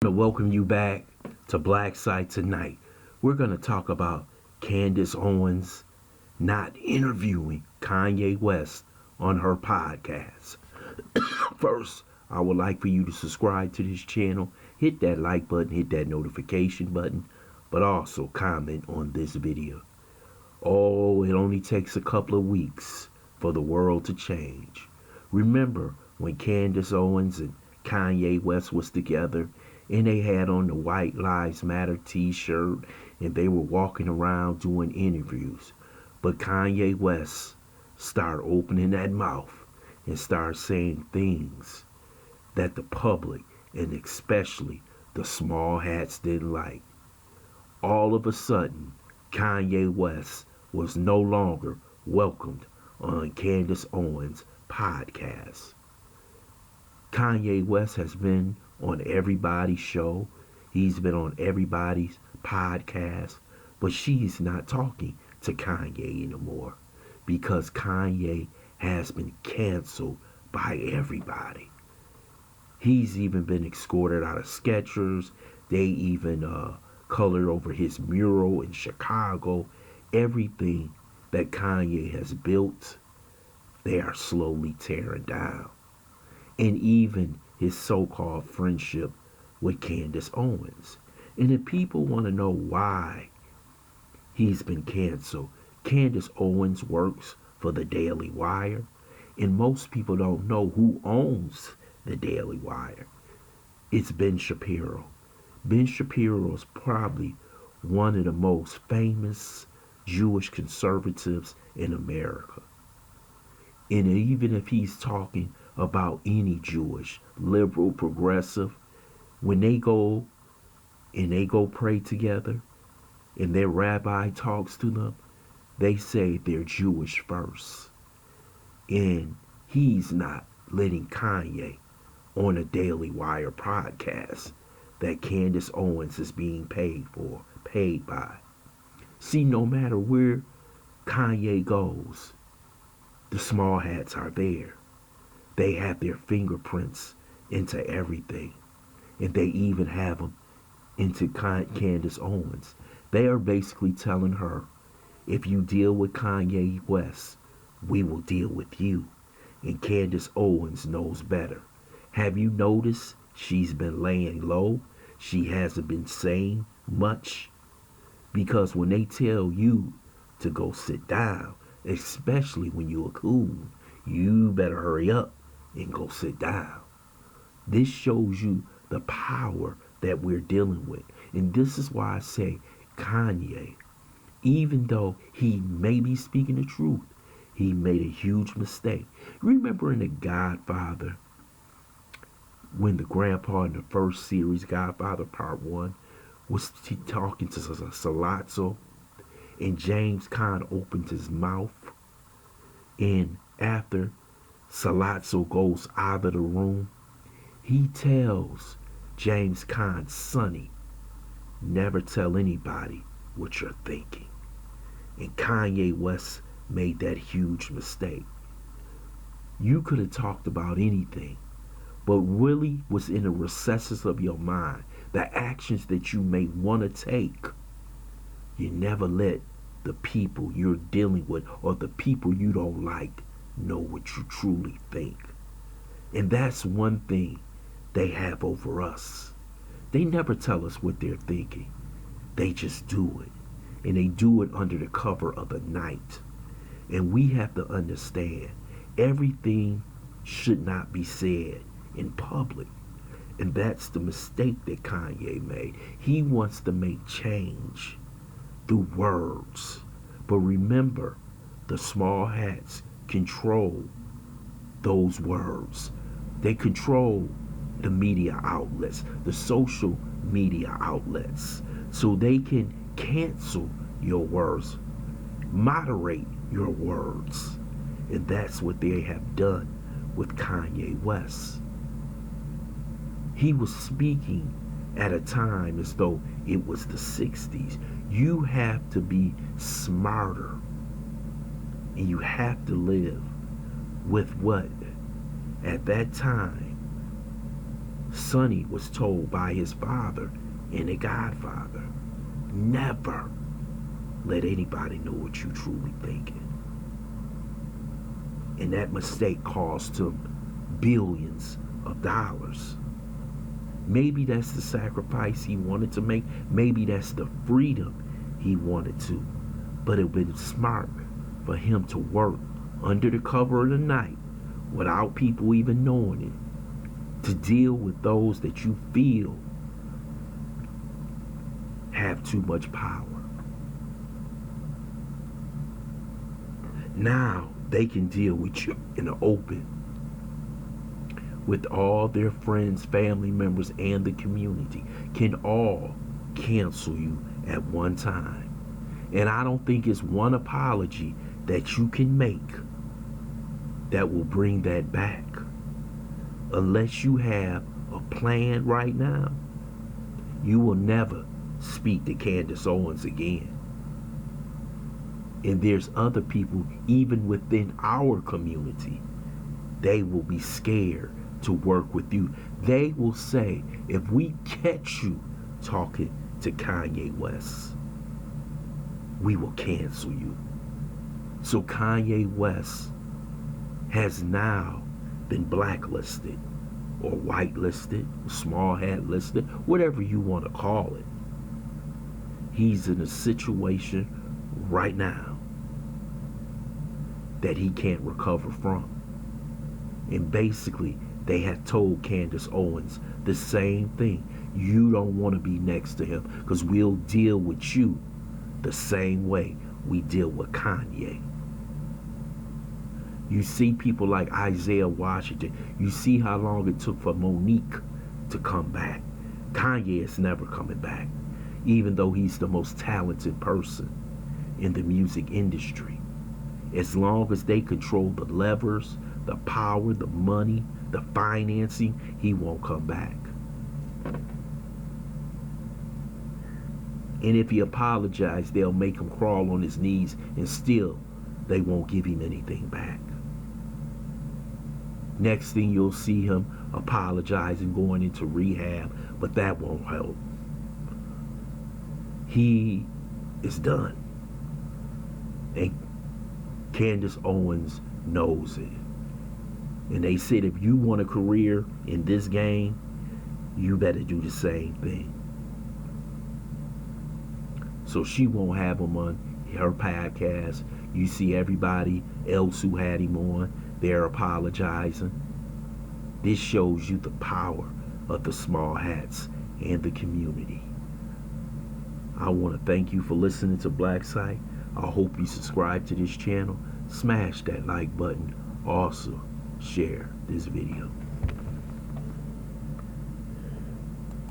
To welcome you back to Black Site tonight. We're going to talk about Candace Owens not interviewing Kanye West on her podcast. First, I would like for you to subscribe to this channel, hit that like button, hit that notification button, but also comment on this video. Oh, it only takes a couple of weeks for the world to change. Remember when Candace Owens and Kanye West was together and they had on the White Lives Matter t-shirt and they were walking around doing interviews. But Kanye West started opening that mouth and started saying things that the public and especially the small hats didn't like. All of a sudden, Kanye West was no longer welcomed on Candace Owens' podcast. Kanye West has been on everybody's show. He's been on everybody's podcast. But she's not talking to Kanye anymore because Kanye has been canceled by everybody. He's even been escorted out of Skechers. They even colored over his mural in Chicago. Everything that Kanye has built, they are slowly tearing down. And even his so-called friendship with Candace Owens. And if people want to know why he's been canceled, Candace Owens works for the Daily Wire, and most people don't know who owns the Daily Wire. It's Ben Shapiro. Ben Shapiro is probably one of the most famous Jewish conservatives in America. And even if he's talking about any Jewish, liberal, progressive, when they go pray together and their rabbi talks to them, they say they're Jewish first. And he's not letting Kanye on a Daily Wire podcast that Candace Owens is being paid by. See, no matter where Kanye goes, the small hats are there. They have their fingerprints into everything. And they even have them into Candace Owens. They are basically telling her, if you deal with Kanye West, we will deal with you. And Candace Owens knows better. Have you noticed she's been laying low? She hasn't been saying much. Because when they tell you to go sit down, especially when you're a coon, you better hurry up and go sit down. This shows you the power that we're dealing with. And this is why I say Kanye, even though he may be speaking the truth, he made a huge mistake. Remember in The Godfather, when the grandpa in the first series, Godfather Part 1, was talking to Salazzo, and James Caan opened his mouth, and after Salazzo goes out of the room, he tells James Caan, Sonny, never tell anybody what you're thinking. And Kanye West made that huge mistake. You could have talked about anything, but really was in the recesses of your mind, the actions that you may want to take. You never let the people you're dealing with or the people you don't like know what you truly think. And that's one thing they have over us. They never tell us what they're thinking. They just do it. And they do it under the cover of the night. And we have to understand everything should not be said in public. And that's the mistake that Kanye made. He wants to make change through words. But remember, the small hats control those words. They control the media outlets, the social media outlets, so they can cancel your words, moderate your words. And that's what they have done with Kanye West. He was speaking at a time as though it was the 60s. You have to be smarter, and you have to live with what at that time Sonny was told by his father and the Godfather, never let anybody know what you truly thinking. And that mistake cost him billions of dollars. Maybe that's the sacrifice he wanted to make. Maybe that's the freedom he wanted to. But it would be smart for him to work under the cover of the night without people even knowing it, to deal with those that you feel have too much power. Now they can deal with you in the open, with all their friends, family members, and the community can all cancel you at one time. And I don't think it's one apology that you can make that will bring that back. Unless you have a plan right now, you will never speak to Candace Owens again. And there's other people, even within our community, they will be scared to work with you. They will say, if we catch you talking to Kanye West, we will cancel you. So Kanye West has now been blacklisted or whitelisted, small hat listed, whatever you want to call it. He's in a situation right now that he can't recover from. And basically, they had told Candace Owens the same thing. You don't want to be next to him because we'll deal with you the same way we deal with Kanye. You see people like Isaiah Washington. You see how long it took for Monique to come back. Kanye is never coming back, even though he's the most talented person in the music industry. As long as they control the levers, the power, the money, the financing, he won't come back. And if he apologizes, they'll make him crawl on his knees, and still they won't give him anything back. Next thing you'll see him apologizing, going into rehab, but that won't help. He is done. And Candace Owens knows it. And they said, if you want a career in this game, you better do the same thing. So she won't have him on her podcast. You see everybody else who had him on, they're apologizing. This shows you the power of the small hats and the community. I want to thank you for listening to Black Site. I hope you subscribe to this channel. Smash that like button. Also, share this video.